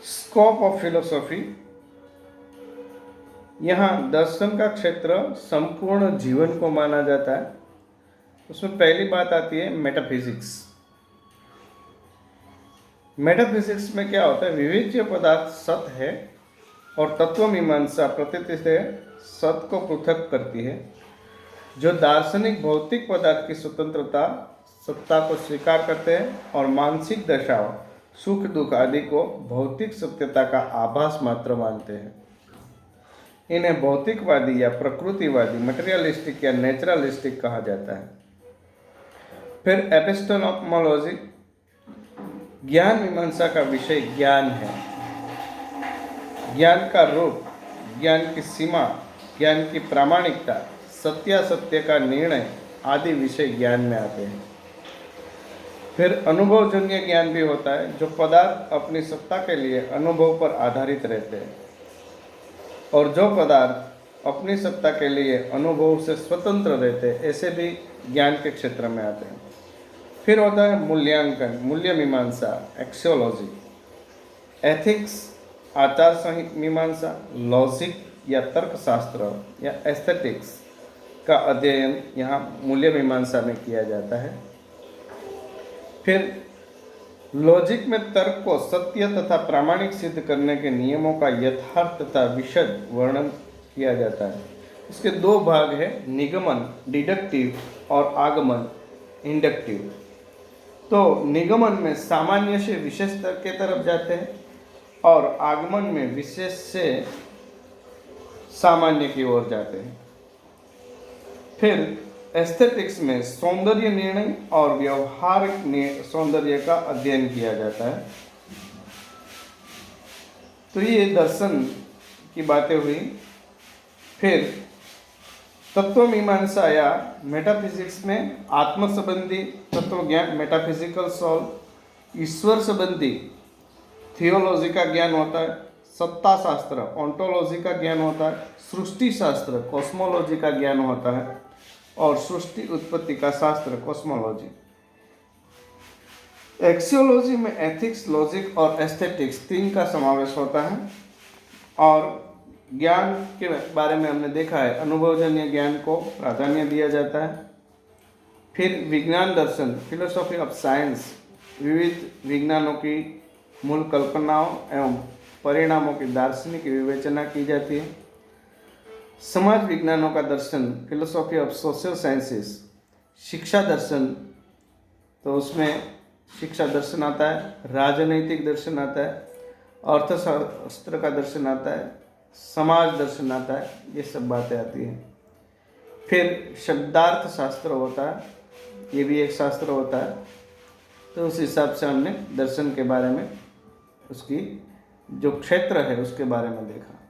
Scope of philosophy. यहाँ दर्शन का क्षेत्र संपूर्ण जीवन को माना जाता है। उसमें पहली बात आती है मेटाफिजिक्स। मेटाफिजिक्स में क्या होता है, विवेच्य पदार्थ सत्य है और तत्व मीमांसा प्रतीति से सत्य को पृथक करती है। जो दार्शनिक भौतिक पदार्थ की स्वतंत्रता सत्ता को स्वीकार करते हैं और मानसिक दशाओं सुख दुख आदि को भौतिक सत्यता का आभास मात्र मानते हैं। इन्हें भौतिकवादी या प्रकृतिवादी मटेरियलिस्टिक या नेचुरलिस्टिक कहा जाता है। फिर एपिस्टेमोलॉजी, ज्ञान मीमांसा का विषय ज्ञान है। ज्ञान का रूप, ज्ञान की सीमा, ज्ञान की प्रामाणिकता, सत्यासत्य का निर्णय आदि विषय ज्ञान में आते हैं। फिर अनुभवजन्य ज्ञान भी होता है, जो पदार्थ अपनी सत्ता के लिए अनुभव पर आधारित रहते हैं और जो पदार्थ अपनी सत्ता के लिए अनुभव से स्वतंत्र रहते हैं, ऐसे भी ज्ञान के क्षेत्र में आते हैं। फिर होता है मूल्यांकन, मूल्य मीमांसा, एक्सियोलॉजी, एथिक्स, आचार संहिता मीमांसा, लॉजिक या तर्कशास्त्र या एस्थेटिक्स का अध्ययन यहाँ मूल्य मीमांसा में किया जाता है। फिर लॉजिक में तर्क को सत्य तथा प्रामाणिक सिद्ध करने के नियमों का यथार्थ तथा विशद वर्णन किया जाता है। इसके दो भाग हैं, निगमन डिडक्टिव और आगमन इंडक्टिव। तो निगमन में सामान्य से विशेष तर्क के तरफ जाते हैं और आगमन में विशेष से सामान्य की ओर जाते हैं। फिर एस्थेटिक्स में सौंदर्य निर्णय और व्यवहारिक सौंदर्य का अध्ययन किया जाता है। तो ये दर्शन की बातें हुई। फिर तत्व मीमांसा या मेटाफिजिक्स में आत्म संबंधी तत्व ज्ञान मेटाफिजिकल सॉल्व, ईश्वर संबंधी थियोलॉजी का ज्ञान होता है, सत्ता शास्त्र ऑन्टोलॉजी का ज्ञान होता है, सृष्टि शास्त्र कॉस्मोलॉजी का ज्ञान होता है और सृष्टि उत्पत्ति का शास्त्र कॉस्मोलॉजी। एक्सियोलॉजी में एथिक्स, लॉजिक और एस्थेटिक्स तीन का समावेश होता है। और ज्ञान के बारे में हमने देखा है, अनुभवजन्य ज्ञान को प्राधान्य दिया जाता है। फिर विज्ञान दर्शन, फिलोसॉफी ऑफ साइंस, विविध विज्ञानों की मूल कल्पनाओं एवं परिणामों की दार्शनिक विवेचना की जाती है। समाज विज्ञानों का दर्शन, फिलोसॉफी ऑफ सोशल साइंसेस, शिक्षा दर्शन, तो उसमें शिक्षा दर्शन आता है, राजनैतिक दर्शन आता है, अर्थशास्त्र का दर्शन आता है, समाज दर्शन आता है, ये सब बातें आती हैं। फिर शब्दार्थ शास्त्र होता है, ये भी एक शास्त्र होता है। तो उस हिसाब से हमने दर्शन के बारे में, उसकी जो क्षेत्र है उसके बारे में देखा।